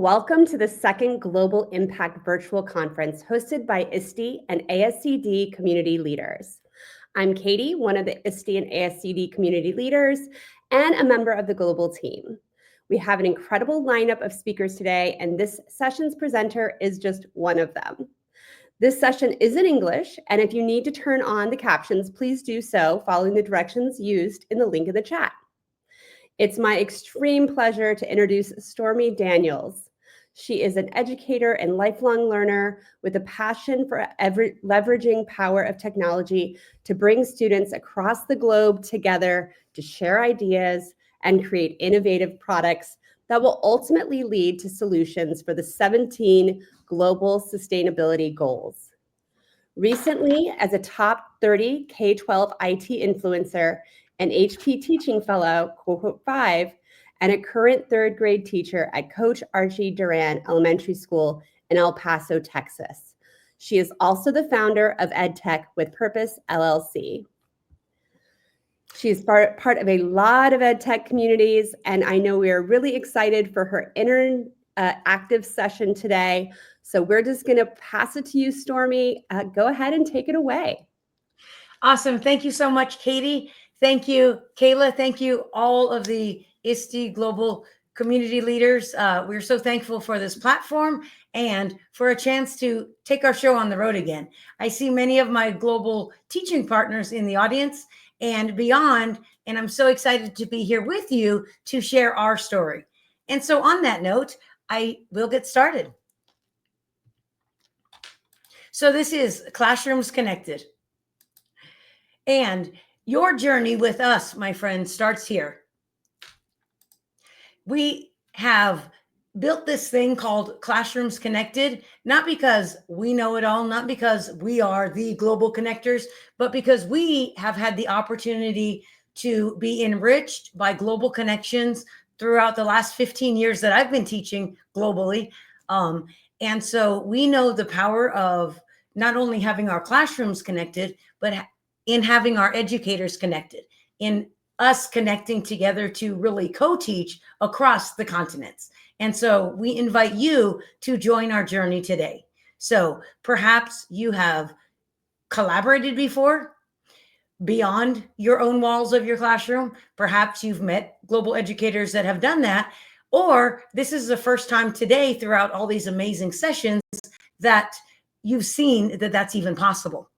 Welcome to the second Global Impact Virtual Conference hosted by ISTE and ASCD community leaders. I'm Katie, one of the ISTE and ASCD community leaders and a member of the global team. We have an incredible lineup of speakers today, and this session's presenter is just one of them. This session is in English, and if you need to turn on the captions, please do so following the directions used in the link in the chat. It's my extreme pleasure to introduce Stormy Daniels. She is an educator and lifelong learner with a passion for leveraging power of technology to bring students across the globe together to share ideas and create innovative products that will ultimately lead to solutions for the 17 global sustainability goals. Recently, as a top 30 K-12 IT influencer, an HP Teaching Fellow, Cohort 5, and a current third grade teacher at Coach Archie Duran Elementary School in El Paso, Texas. She is also the founder of EdTech with Purpose, LLC. She is part of a lot of EdTech communities, and I know we are really excited for her interactive session today. So we're just going to pass it to you, Stormy. Go ahead and take it away. Awesome. Thank you so much, Katie. Thank you, Kayla. Thank you, all of the ISTE global community leaders. We're so thankful for this platform and for a chance to take our show on the road again. I see many of my global teaching partners in the audience and beyond, and I'm so excited to be here with you to share our story. And so on that note, I will get started. So this is Classrooms Connected. And your journey with us, my friends, starts here. We have built this thing called Classrooms Connected, not because we know it all, not because we are the global connectors, but because we have had the opportunity to be enriched by global connections throughout the last 15 years that I've been teaching globally. And so we know the power of not only having our classrooms connected, but in having our educators connected, in us connecting together to really co-teach across the continents. And so we invite you to join our journey today. So perhaps you have collaborated before beyond your own walls of your classroom. Perhaps you've met global educators that have done that, or this is the first time today throughout all these amazing sessions that you've seen that that's even possible.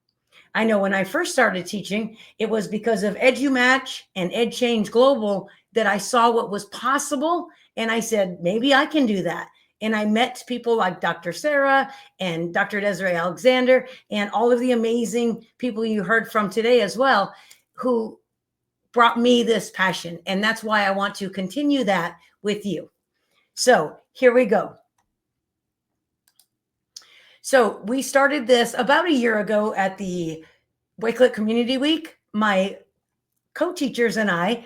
I know when I first started teaching, it was because of EduMatch and EdChange Global that I saw what was possible. And I said, maybe I can do that. And I met people like Dr. Sarah and Dr. Desiree Alexander and all of the amazing people you heard from today as well, who brought me this passion. And that's why I want to continue that with you. So here we go. So we started this about a year ago at the Wakelet Community Week. My co-teachers and I,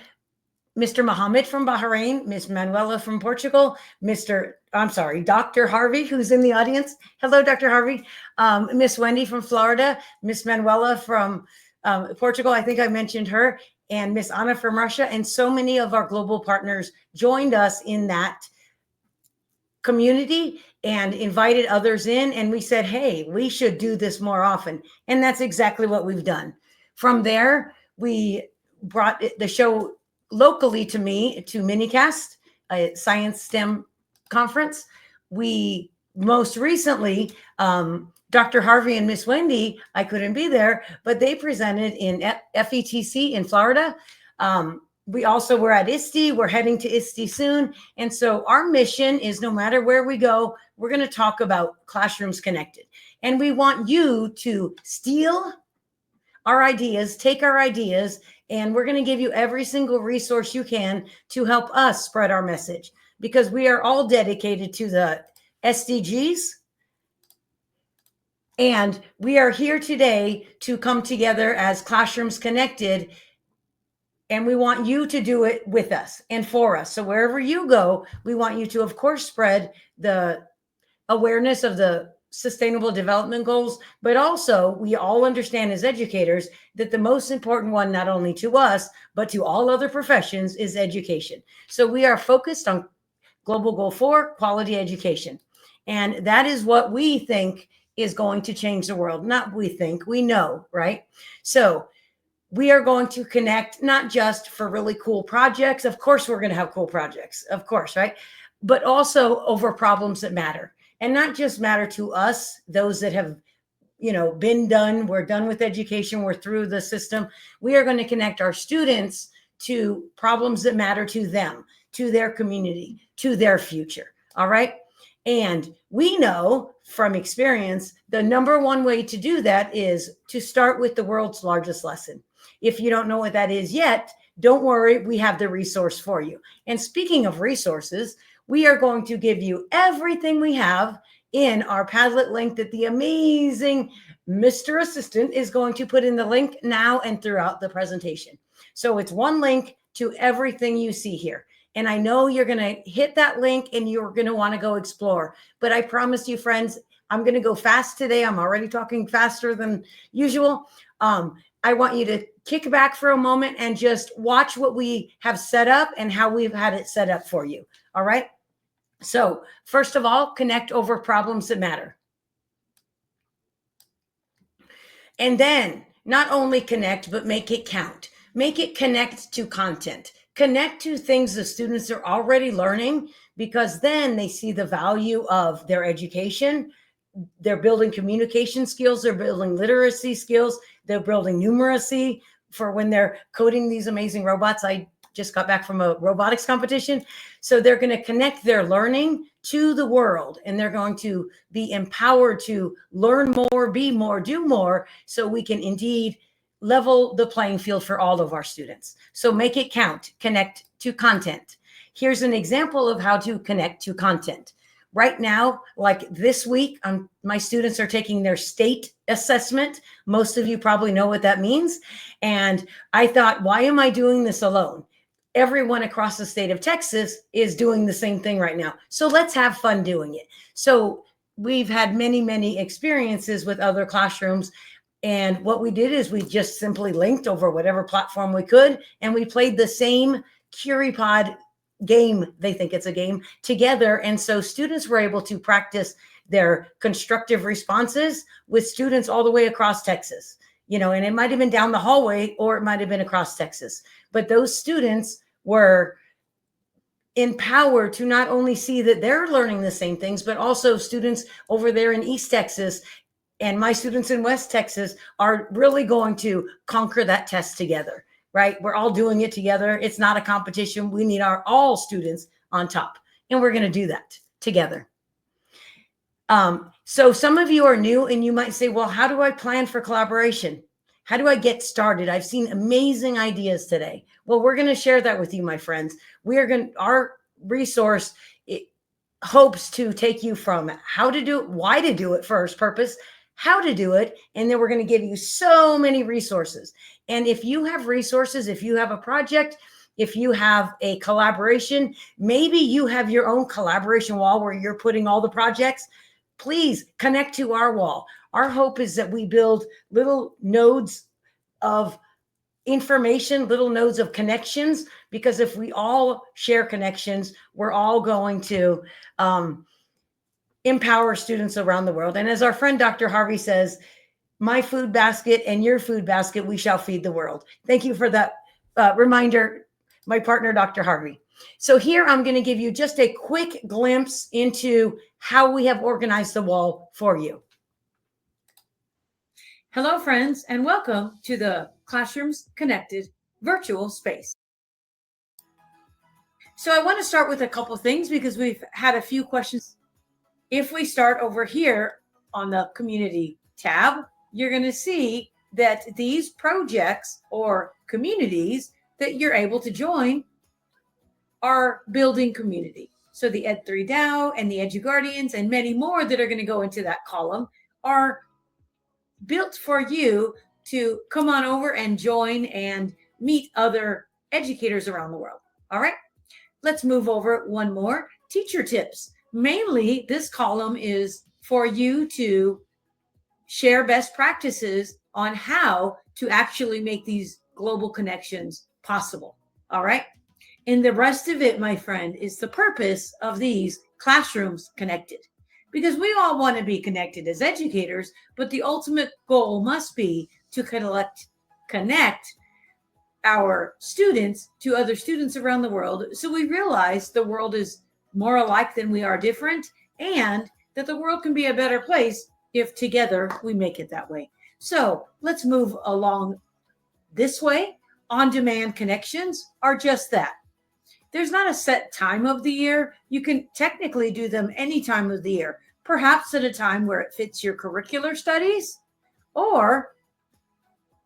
Mr. Mohammed from Bahrain, Miss Manuela from Portugal, Dr. Harvey, who's in the audience. Hello, Dr. Harvey. Miss Wendy from Florida, Miss Manuela from Portugal. I think I mentioned her, and Miss Anna from Russia. And so many of our global partners joined us in that community and invited others in. And we said, hey, we should do this more often. And that's exactly what we've done. From there, we brought the show locally to me, to Minicast, a science STEM conference. We most recently, Dr. Harvey and Miss Wendy, I couldn't be there, but they presented in FETC in Florida. We also were at ISTE. We're heading to ISTE soon. And so our mission is no matter where we go, we're going to talk about Classrooms Connected. And we want you to steal our ideas, take our ideas, and we're going to give you every single resource you can to help us spread our message, because we are all dedicated to the SDGs. And we are here today to come together as Classrooms Connected. And we want you to do it with us and for us. So wherever you go, we want you to, of course, spread the awareness of the Sustainable Development Goals, but also we all understand as educators that the most important one, not only to us, but to all other professions, is education. So we are focused on Global Goal 4, quality education. And that is what we think is going to change the world. Not we think, we know, right? So we are going to connect not just for really cool projects. Of course, we're going to have cool projects, of course, right? But also over problems that matter, and not just matter to us, those that have, been done. We're done with education. We're through the system. We are going to connect our students to problems that matter to them, to their community, to their future. All right. And we know from experience, the number one way to do that is to start with the world's largest lesson. If you don't know what that is yet, don't worry, we have the resource for you. And speaking of resources, we are going to give you everything we have in our Padlet link that the amazing Mr. Assistant is going to put in the link now and throughout the presentation. So it's one link to everything you see here. And I know you're going to hit that link and you're going to want to go explore. But I promise you, friends, I'm going to go fast today. I'm already talking faster than usual. I want you to kick back for a moment and just watch what we have set up and how we've had it set up for you. All right. So first of all, connect over problems that matter. And then not only connect, but make it count. Make it connect to content. Connect to things the students are already learning, because then they see the value of their education. They're building communication skills. They're building literacy skills. They're building numeracy for when they're coding these amazing robots. I just got back from a robotics competition. So they're going to connect their learning to the world, and they're going to be empowered to learn more, be more, do more, so we can indeed level the playing field for all of our students. So make it count, connect to content. Here's an example of how to connect to content. Right now, like this week, my students are taking their state assessment. Most of you probably know what that means. And I thought, why am I doing this alone? Everyone across the state of Texas is doing the same thing right now. So let's have fun doing it. So we've had many, many experiences with other classrooms. And what we did is we just simply linked over whatever platform we could, and we played the same CuriePod game. They think it's a game together. And so students were able to practice their constructive responses with students all the way across Texas, and it might've been down the hallway or it might've been across Texas, but those students were empowered to not only see that they're learning the same things, but also students over there in East Texas and my students in West Texas are really going to conquer that test together. Right? We're all doing it together. It's not a competition. We need all students on top, and we're going to do that together. So some of you are new and you might say, well, how do I plan for collaboration? How do I get started? I've seen amazing ideas today. Well, we're going to share that with you, my friends. Our resource hopes to take you from how to do it, why to do it first, purpose, how to do it. And then we're going to give you so many resources. And if you have resources, if you have a project, if you have a collaboration, maybe you have your own collaboration wall where you're putting all the projects, please connect to our wall. Our hope is that we build little nodes of information, little nodes of connections, because if we all share connections, we're all going to empower students around the world. And as our friend Dr. Harvey says, my food basket and your food basket, we shall feed the world. Thank you for that reminder, my partner, Dr. Harvey. So here I'm going to give you just a quick glimpse into how we have organized the wall for you. Hello, friends, and welcome to the Classrooms Connected virtual space. So I want to start with a couple of things because we've had a few questions. If we start over here on the community tab, you're going to see that these projects or communities that you're able to join are building community. So the Ed3 DAO and the EduGuardians and many more that are going to go into that column are built for you to come on over and join and meet other educators around the world. All right, let's move over one more. Teacher tips. Mainly, this column is for you to share best practices on how to actually make these global connections possible. All right. And the rest of it, my friend, is the purpose of these classrooms connected. Because we all want to be connected as educators, but the ultimate goal must be to connect our students to other students around the world. So we realize the world is more alike than we are different, and that the world can be a better place if together we make it that way. So let's move along this way. On-demand connections are just that. There's not a set time of the year. You can technically do them any time of the year, perhaps at a time where it fits your curricular studies, or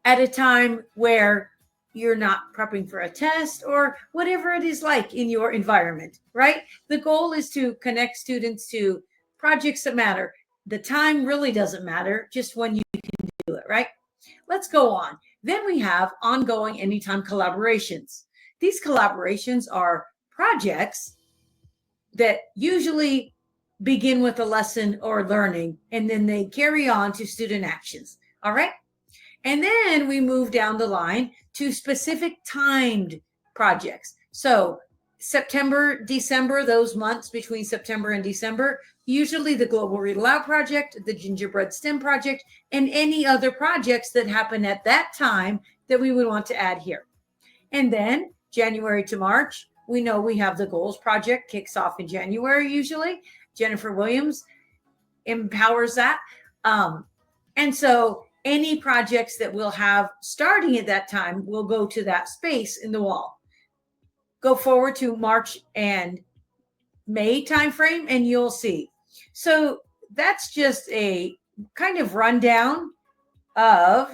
at a time where you're not prepping for a test, or whatever it is like in your environment, right? The goal is to connect students to projects that matter. The time really doesn't matter, just when you can do it, right? Let's go on. Then we have ongoing anytime collaborations. These collaborations are projects that usually begin with a lesson or learning, and then they carry on to student actions. All right. And then we move down the line to specific timed projects. So September, December, those months between September and December, usually the Global Read Aloud Project, the Gingerbread STEM Project, and any other projects that happen at that time that we would want to add here. And then January to March, we know we have the Goals Project, kicks off in January usually. Jennifer Williams empowers that. And so any projects that we'll have starting at that time will go to that space in the wall. Go forward to March and May timeframe, and you'll see. So that's just a kind of rundown of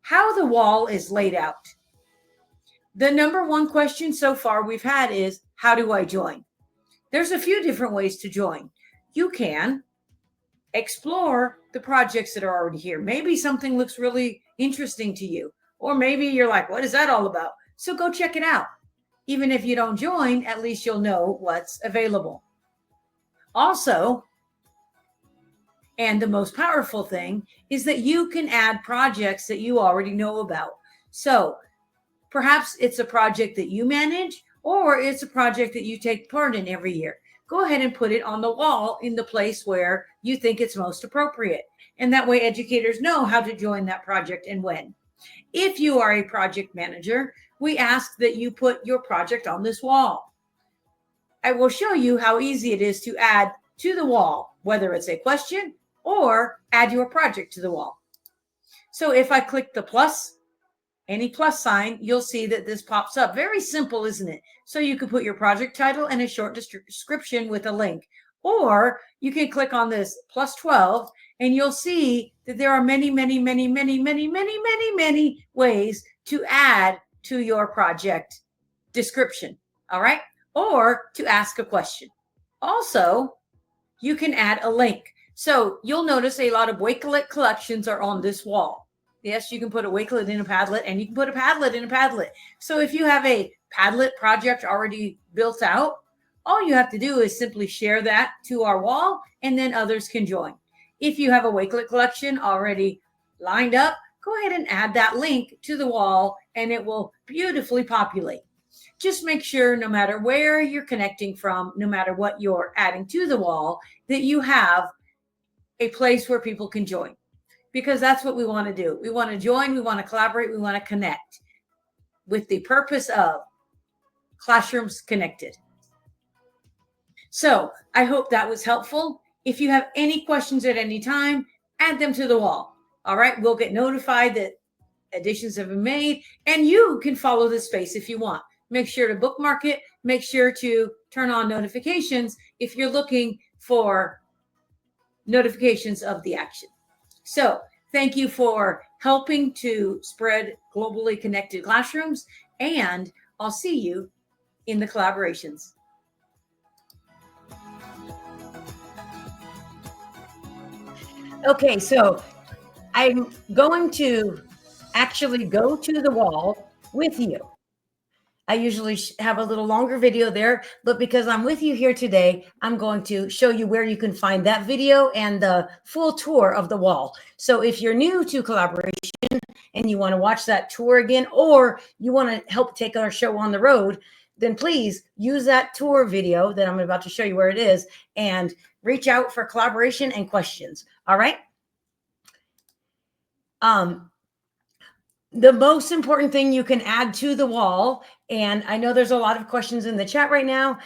how the wall is laid out. The number one question so far we've had is, how do I join? There's a few different ways to join. You can explore the projects that are already here. Maybe something looks really interesting to you, or maybe you're like, what is that all about? So go check it out. Even if you don't join, at least you'll know what's available. Also, and the most powerful thing is that you can add projects that you already know about. So perhaps it's a project that you manage, or it's a project that you take part in every year. Go ahead and put it on the wall in the place where you think it's most appropriate. And that way educators know how to join that project and when. If you are a project manager, we ask that you put your project on this wall. I will show you how easy it is to add to the wall, whether it's a question or add your project to the wall. So if I click the plus, any plus sign, you'll see that this pops up. Very simple, isn't it? So you can put your project title and a short description with a link. Or you can click on this plus 12 and you'll see that there are many, many, many, many, many, many, many, many ways to add to your project description. All right. Or to ask a question. Also, you can add a link. So you'll notice a lot of Wakelet collections are on this wall. Yes, you can put a Wakelet in a Padlet, and you can put a Padlet in a Padlet. So if you have a Padlet project already built out, all you have to do is simply share that to our wall, and then others can join. If you have a Wakelet collection already lined up, go ahead and add that link to the wall, and it will beautifully populate. Just make sure, no matter where you're connecting from, no matter what you're adding to the wall, that you have a place where people can join. Because that's what we want to do. We want to join, we want to collaborate, we want to connect with the purpose of classrooms connected. So I hope that was helpful. If you have any questions at any time, add them to the wall. All right, we'll get notified that additions have been made, and you can follow this space if you want. Make sure to bookmark it. Make sure to turn on notifications if you're looking for notifications of the action. So thank you for helping to spread globally connected classrooms, and I'll see you in the collaborations. Okay, so I'm going to actually go to the wall with you. I usually have a little longer video there, but because I'm with you here today, I'm going to show you where you can find that video and the full tour of the wall. So if you're new to collaboration and you want to watch that tour again, or you want to help take our show on the road, then please use that tour video that I'm about to show you where it is and reach out for collaboration and questions. All right. The most important thing you can add to the wall, and I know there's a lot of questions in the chat right now.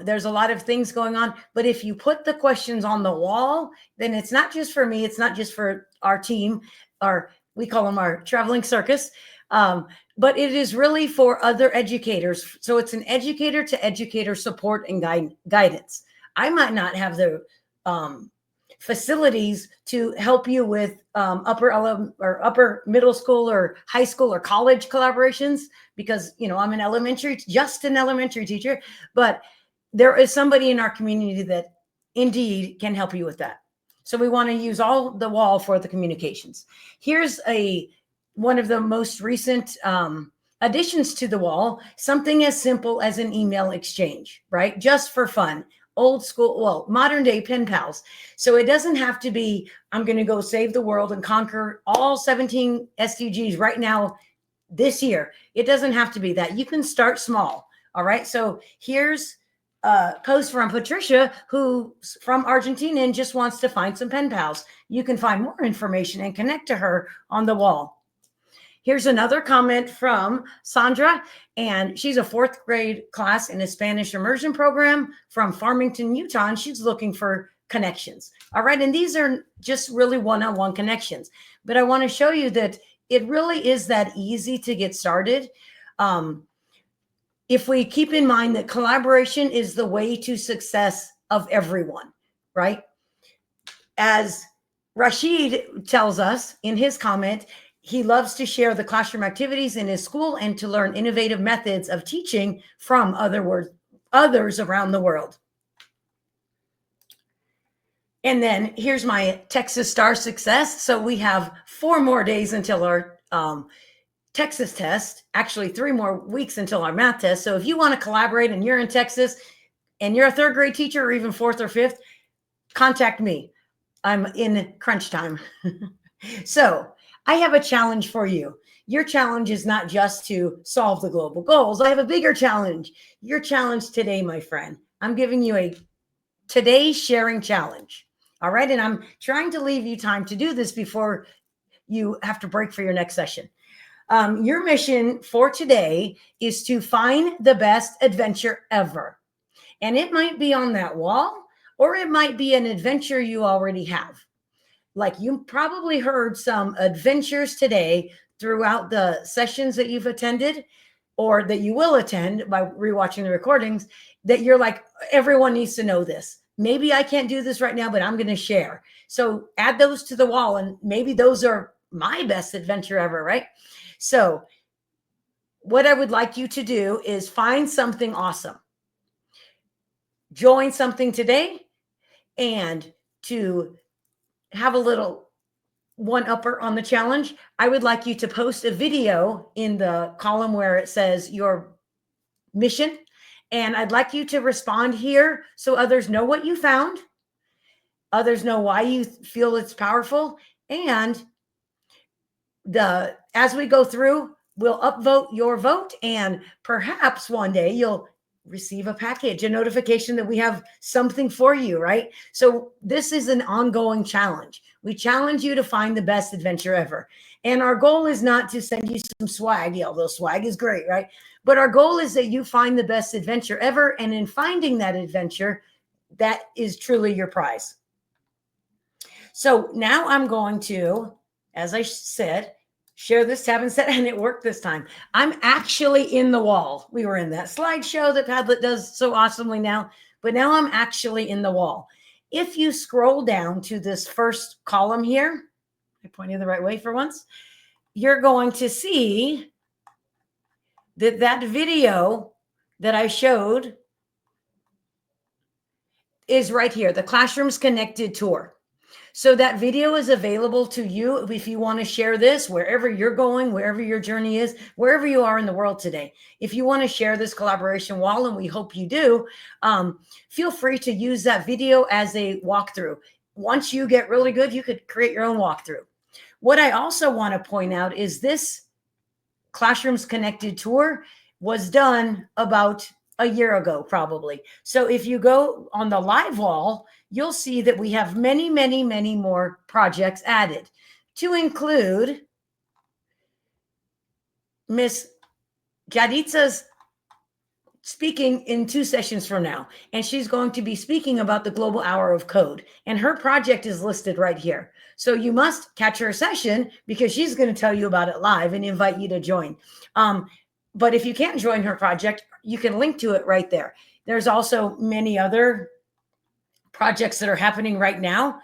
There's a lot of things going on, but if you put the questions on the wall, then it's not just for me. It's not just for our team, or we call them our traveling circus. But it is really for other educators. So it's an educator to educator support and guidance. I might not have the facilities to help you with upper middle school or high school or college collaborations, because I'm just an elementary teacher, but there is somebody in our community that indeed can help you with that. So we want to use all the wall for the communications. Here's one of the most recent additions to the wall, something as simple as an email exchange, right? Just for fun. Old school, well, modern day pen pals. So it doesn't have to be, I'm going to go save the world and conquer all 17 SDGs right now this year. It doesn't have to be that. You can start small. All right. So here's a post from Patricia, who's from Argentina and just wants to find some pen pals. You can find more information and connect to her on the wall. Here's another comment from Sandra, and she's a 4th grade class in a Spanish immersion program from Farmington, Utah, and she's looking for connections. All right. And these are just really one-on-one connections, but I want to show you that it really is that easy to get started. If we keep in mind that collaboration is the way to success of everyone, right? As Rashid tells us in his comment, he loves to share the classroom activities in his school and to learn innovative methods of teaching from others around the world. And then here's my Texas Star success. So we have 4 more days until our Texas test, actually 3 more weeks until our math test. So if you want to collaborate and you're in Texas and you're a 3rd grade teacher or even 4th or 5th, contact me. I'm in crunch time. So I have a challenge for you. Your challenge is not just to solve the global goals. I have a bigger challenge. Your challenge today, my friend, I'm giving you a today sharing challenge. All right. And I'm trying to leave you time to do this before you have to break for your next session. Your mission for today is to find the best adventure ever. And it might be on that wall, or it might be an adventure you already have. Like you probably heard some adventures today throughout the sessions that you've attended or that you will attend by rewatching the recordings, that you're like, everyone needs to know this. Maybe I can't do this right now, but I'm going to share. So add those to the wall, and maybe those are my best adventure ever, right? So what I would like you to do is find something awesome. Join something today, and to have a little one-upper on the challenge, I would like you to post a video in the column where it says your mission. And I'd like you to respond here so others know what you found, others know why you feel it's powerful. And as we go through, we'll upvote your vote, and perhaps one day you'll receive a package, a notification that we have something for you, right? So this is an ongoing challenge. We challenge you to find the best adventure ever. And our goal is not to send you some swag, although swag is great, right? But our goal is that you find the best adventure ever. And in finding that adventure, that is truly your prize. So now I'm going to, as I said, share this tab instead, and it worked this time. I'm actually in the wall. We were in that slideshow that Padlet does so awesomely now, but now I'm actually in the wall. If you scroll down to this first column here, I pointed the right way for once, you're going to see that video that I showed is right here, the Classrooms Connected Tour. So that video is available to you if you want to share this wherever you're going, wherever your journey is, wherever you are in the world today. If you want to share this collaboration wall, and we hope you do, feel free to use that video as a walkthrough. Once you get really good, you could create your own walkthrough. What I also want to point out is this Classrooms Connected Tour was done about a year ago, probably. So if you go on the live wall, you'll see that we have many, many, many more projects added, to include Miss Jaditsa's speaking in 2 sessions from now, and she's going to be speaking about the Global Hour of Code, and her project is listed right here. So you must catch her session because she's going to tell you about it live and invite you to join. But if you can't join her project, you can link to it right there. There's also many other projects that are happening right now.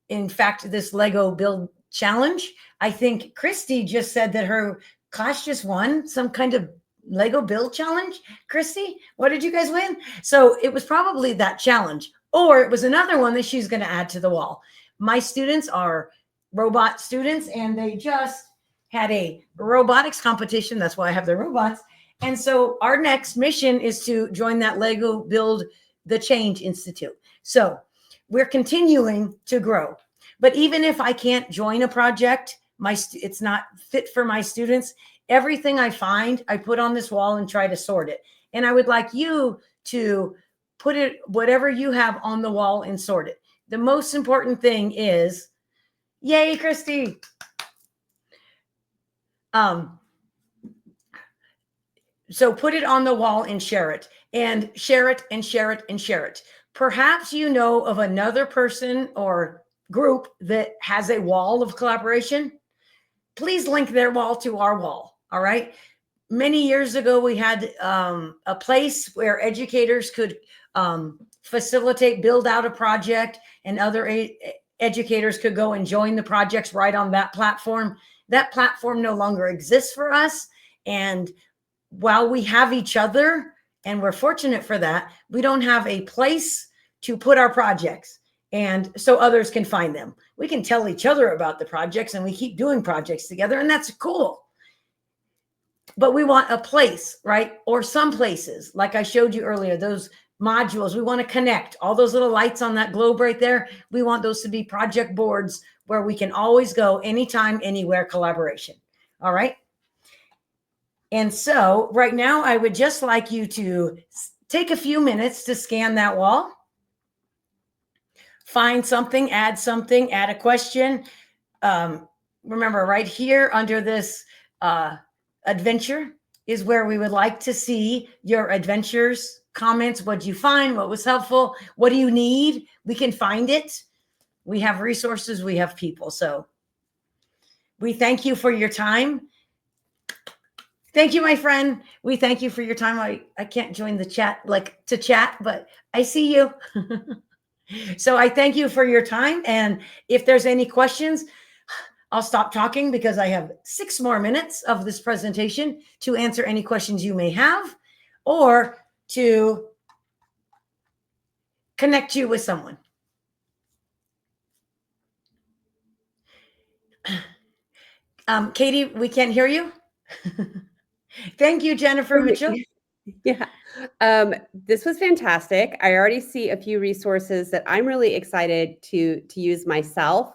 In fact, this Lego Build Challenge, I think Christy just said that her class just won some kind of Lego Build Challenge. Christy, what did you guys win? So it was probably that challenge, or it was another one that she's going to add to the wall. My students are robot students, and they just had a robotics competition. That's why I have the robots. And so our next mission is to join that Lego Build the Change Institute. So we're continuing to grow. But even if I can't join a project, it's not fit for my students, everything I find, I put on this wall and try to sort it. And I would like you to put it, whatever you have on the wall, and sort it. The most important thing is, yay, Christy. So put it on the wall and share it, and share it, and share it, and share it. Perhaps you know of another person or group that has a wall of collaboration. Please link their wall to our wall. All right. Many years ago, we had a place where educators could facilitate, build out a project, and other educators could go and join the projects right on that platform. That platform no longer exists for us. And while we have each other, and we're fortunate for that, we don't have a place to put our projects. And so others can find them. We can tell each other about the projects, and we keep doing projects together, and that's cool. But we want a place, right? Or some places, like I showed you earlier, those modules, we want to connect all those little lights on that globe right there. We want those to be project boards where we can always go anytime, anywhere collaboration. All right. And so right now, I would just like you to take a few minutes to scan that wall. Find something, add a question. Remember, right here under this adventure is where we would like to see your adventures, comments. What did you find? What was helpful? What do you need? We can find it. We have resources. We have people. So we thank you for your time. Thank you, my friend. We thank you for your time. I can't join the chat, like to chat, but I see you. So I thank you for your time. And if there's any questions, I'll stop talking because I have 6 more minutes of this presentation to answer any questions you may have, or to connect you with someone. Katie, we can't hear you. Thank you, Jennifer Mitchell. Yeah, this was fantastic. I already see a few resources that I'm really excited to use myself.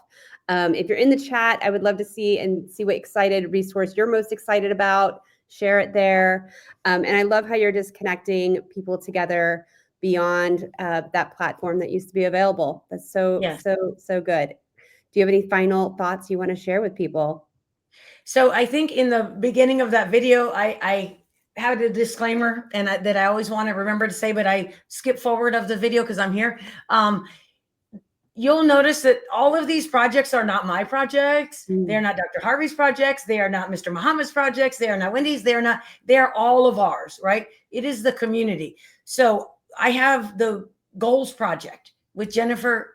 If you're in the chat, I would love to see what excited resource you're most excited about. Share it there. And I love how you're just connecting people together beyond that platform that used to be available. That's so good. Do you have any final thoughts you want to share with people? So I think in the beginning of that video, I had a disclaimer, and that I always want to remember to say, but I skip forward of the video because I'm here. You'll notice that all of these projects are not my projects. They're not Dr. Harvey's projects. They are not Mr. Muhammad's projects. They are not Wendy's. They are all of ours, right? It is the community. So I have the goals project with Jennifer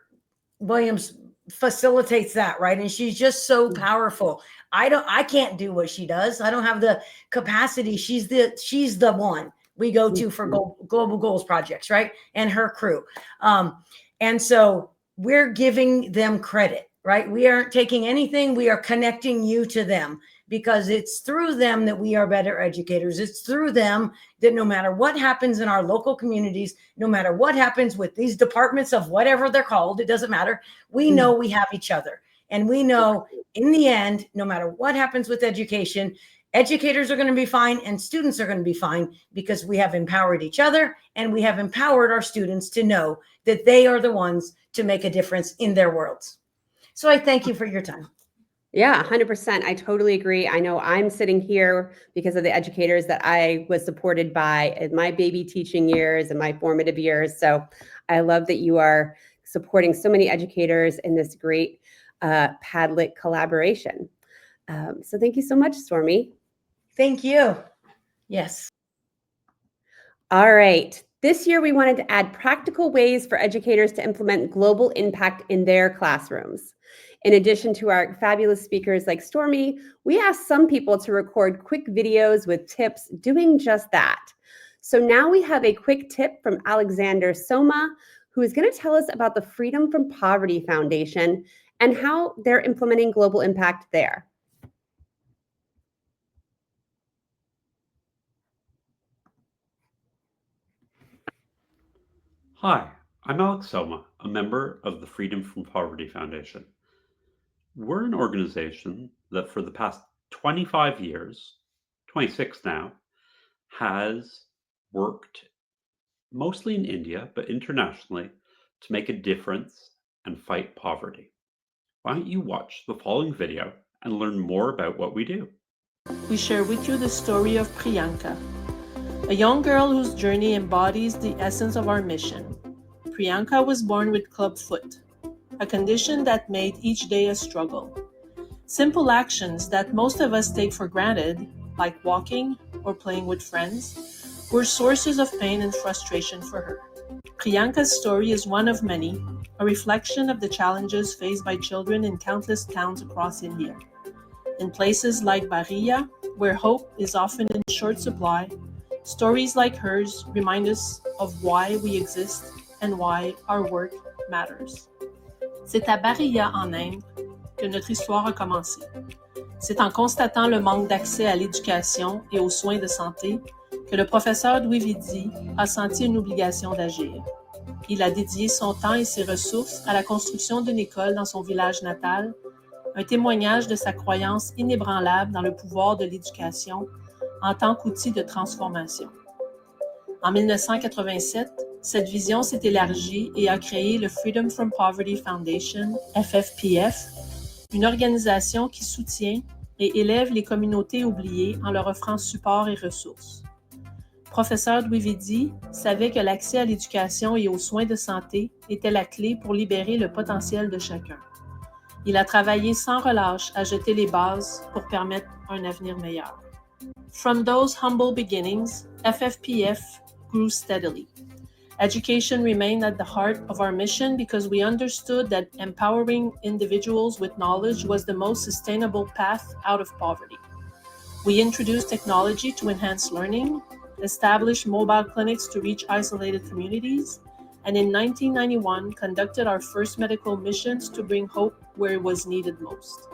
Williams facilitates that, right? And she's just so powerful. I can't do what she does. I don't have the capacity. She's the one we go to for global goals projects, right? And her crew. And so we're giving them credit, right? We aren't taking anything. We are connecting you to them because it's through them that we are better educators. It's through them that no matter what happens in our local communities, no matter what happens with these departments of whatever they're called, it doesn't matter. We know we have each other. And we know in the end, no matter what happens with education, Educators are going to be fine and students are going to be fine because we have empowered each other and we have empowered our students to know that they are the ones to make a difference in their worlds. So I thank you for your time. Yeah, 100%. I totally agree. I know I'm sitting here because of the educators that I was supported by in my baby teaching years and my formative years. So I love that you are supporting so many educators in this great Padlet collaboration. So thank you so much, Stormy. Thank you. Yes. All right. This year, we wanted to add practical ways for educators to implement global impact in their classrooms. In addition to our fabulous speakers like Stormy, we asked some people to record quick videos with tips doing just that. So now we have a quick tip from Alexander Soma, who is going to tell us about the Freedom from Poverty Foundation and how they're implementing global impact there. Hi, I'm Alex Soma, a member of the Freedom from Poverty Foundation. We're an organization that for the past 25 years, 26 now, has worked mostly in India, but internationally, to make a difference and fight poverty. Why don't you watch the following video and learn more about what we do? We share with you the story of Priyanka, a young girl whose journey embodies the essence of our mission. Priyanka was born with club foot, a condition that made each day a struggle. Simple actions that most of us take for granted, like walking or playing with friends, were sources of pain and frustration for her. Priyanka's story is one of many, a reflection of the challenges faced by children in countless towns across India. In places like Baria, where hope is often in short supply, stories like hers remind us of why we exist and why our work matters. C'est à Baria, en Inde, que notre histoire a commencé. C'est en constatant le manque d'accès à l'éducation et aux soins de santé que le professeur Dwivedi a senti une obligation d'agir. Il a dédié son temps et ses ressources à la construction d'une école dans son village natal, un témoignage de sa croyance inébranlable dans le pouvoir de l'éducation en tant qu'outil de transformation. En 1987, cette vision s'est élargie et a créé le Freedom from Poverty Foundation, FFPF, une organisation qui soutient et élève les communautés oubliées en leur offrant support et ressources. Professeur Dwivedi savait que l'accès à l'éducation et aux soins de santé était la clé pour libérer le potentiel de chacun. Il a travaillé sans relâche à jeter les bases pour permettre un avenir meilleur. From those humble beginnings, FFPF grew steadily. Education remained at the heart of our mission because we understood that empowering individuals with knowledge was the most sustainable path out of poverty. We introduced technology to enhance learning, established mobile clinics to reach isolated communities, and in 1991 conducted our first medical missions to bring hope where it was needed most.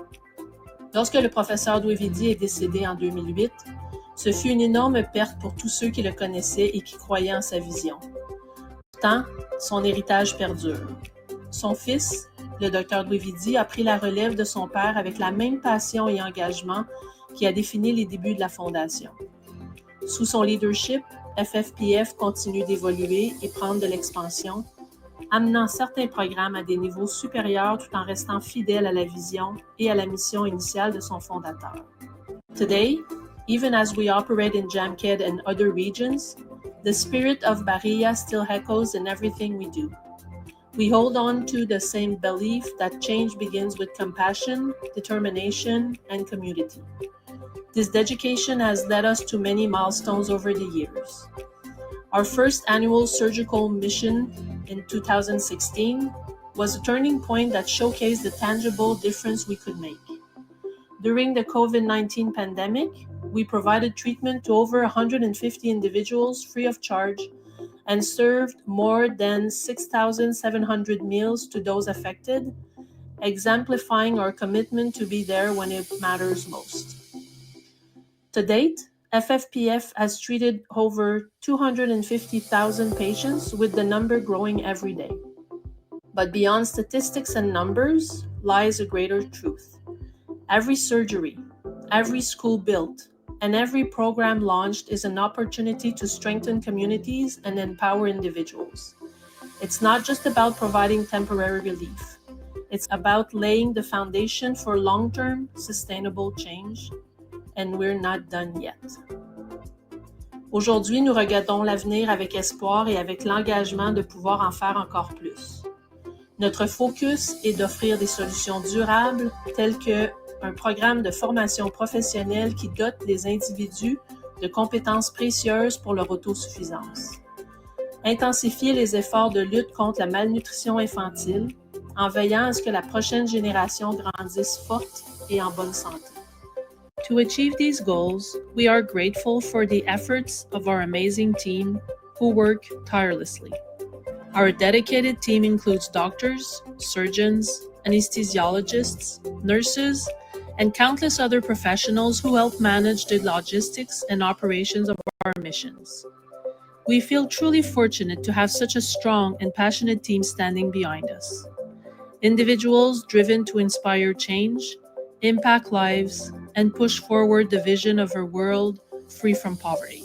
Lorsque le professeur Dwivedi est décédé en 2008, ce fut une énorme perte pour tous ceux qui le connaissaient et qui croyaient en sa vision. Pourtant, son héritage perdure. Son fils, le Dr Dwivedi, a pris la relève de son père avec la même passion et engagement qui a défini les débuts de la Fondation. Sous son leadership, FFPF continue d'évoluer et prendre de l'expansion, amenant certains programmes à des niveaux supérieurs tout en restant fidèle à la vision et à la mission initiale de son fondateur. Today, even as we operate in Jamkhed and other regions, the spirit of Baria still echoes in everything we do. We hold on to the same belief that change begins with compassion, determination, and community. This dedication has led us to many milestones over the years. Our first annual surgical mission in 2016 was a turning point that showcased the tangible difference we could make. During the COVID-19 pandemic, we provided treatment to over 150 individuals free of charge and served more than 6,700 meals to those affected, exemplifying our commitment to be there when it matters most. To date, FFPF has treated over 250,000 patients, with the number growing every day. But beyond statistics and numbers lies a greater truth. Every surgery, every school built, and every program launched is an opportunity to strengthen communities and empower individuals. It's not just about providing temporary relief. It's about laying the foundation for long-term, sustainable change, and we're not done yet. Aujourd'hui, nous regardons l'avenir avec espoir et avec l'engagement de pouvoir en faire encore plus. Notre focus est d'offrir des solutions durables telles qu'un programme de formation professionnelle qui dote les individus de compétences précieuses pour leur autosuffisance. Intensifier les efforts de lutte contre la malnutrition infantile en veillant à ce que la prochaine génération grandisse forte et en bonne santé. To achieve these goals, we are grateful for the efforts of our amazing team who work tirelessly. Our dedicated team includes doctors, surgeons, anesthesiologists, nurses, and countless other professionals who help manage the logistics and operations of our missions. We feel truly fortunate to have such a strong and passionate team standing behind us. Individuals driven to inspire change, impact lives, and push forward the vision of a world free from poverty.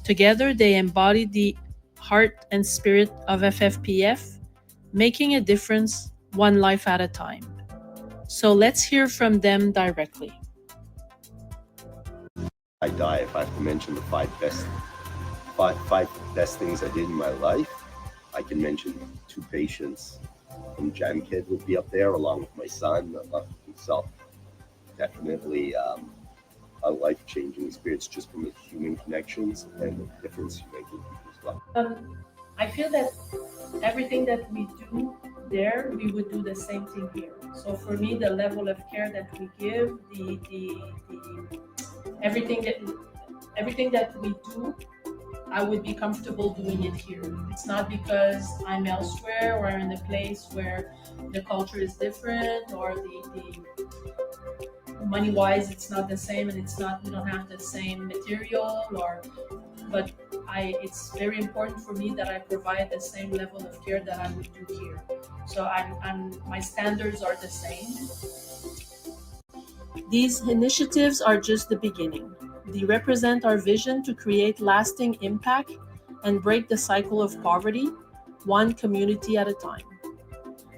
Together, they embody the heart and spirit of FFPF, making a difference one life at a time. So let's hear from them directly. I die if I have to mention the five best things I did in my life. I can mention 2 patients from Jan Kid would be up there, along with my son, himself. Definitely a life-changing experience just from the human connections and the difference you make with people as well. I feel that everything that we do there, we would do the same thing here. So for me, the level of care that we give, everything that we do, I would be comfortable doing it here. It's not because I'm elsewhere or in a place where the culture is different or the money-wise it's not the same, and we don't have the same material, but it's very important for me that I provide the same level of care that I would do here. So my standards are the same. These initiatives are just the beginning. They represent our vision to create lasting impact and break the cycle of poverty, one community at a time.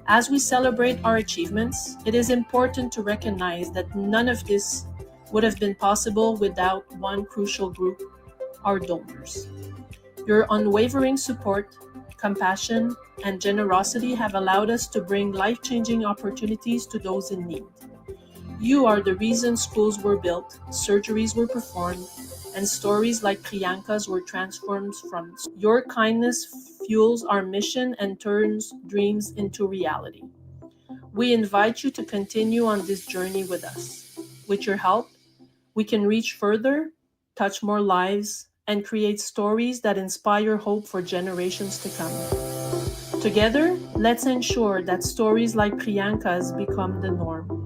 As we celebrate our achievements, it is important to recognize that none of this would have been possible without one crucial group, our donors. Your unwavering support, compassion, and generosity have allowed us to bring life-changing opportunities to those in need. You are the reason schools were built, surgeries were performed, and stories like Priyanka's were transformed from. Your kindness fuels our mission and turns dreams into reality. We invite you to continue on this journey with us. With your help, we can reach further, touch more lives, and create stories that inspire hope for generations to come. Together, let's ensure that stories like Priyanka's become the norm.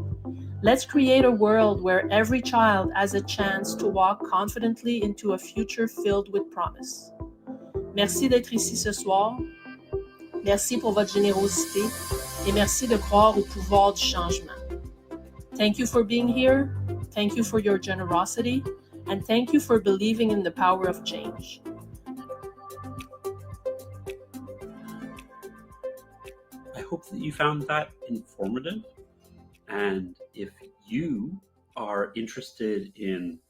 Let's create a world where every child has a chance to walk confidently into a future filled with promise. Merci d'être ici ce soir. Merci pour votre générosité et merci de croire au pouvoir du changement. Thank you for being here. Thank you for your generosity. And thank you for believing in the power of change. I hope that you found that informative. And if you are interested in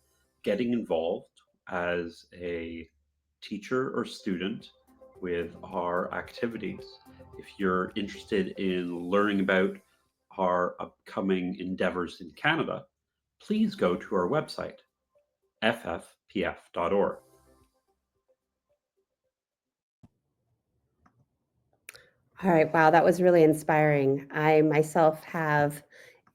getting involved as a teacher or student with our activities, if you're interested in learning about our upcoming endeavors in Canada, please go to our website, ffpf.org. All right, wow, that was really inspiring. I myself have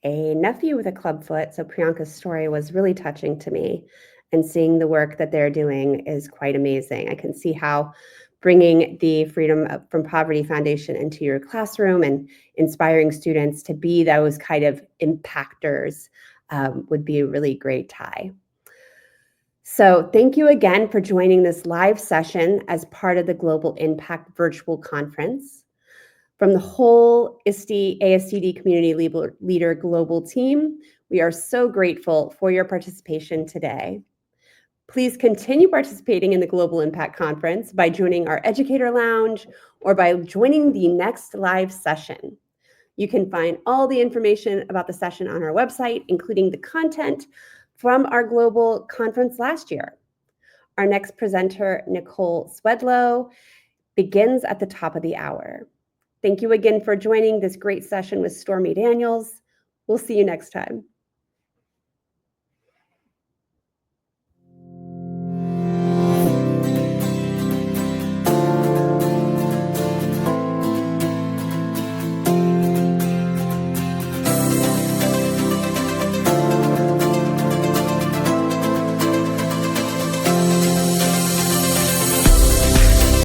a nephew with a clubfoot, so Priyanka's story was really touching to me, and seeing the work that they're doing is quite amazing. I can see how bringing the Freedom from Poverty Foundation into your classroom and inspiring students to be those kind of impactors would be a really great tie. So thank you again for joining this live session as part of the Global Impact Virtual Conference. From the whole ISTE ASCD Community Leader Global team, we are so grateful for your participation today. Please continue participating in the Global Impact Conference by joining our Educator Lounge or by joining the next live session. You can find all the information about the session on our website, including the content from our global conference last year. Our next presenter, Nicole Swedlow, begins at the top of the hour. Thank you again for joining this great session with Stormy Daniels. We'll see you next time.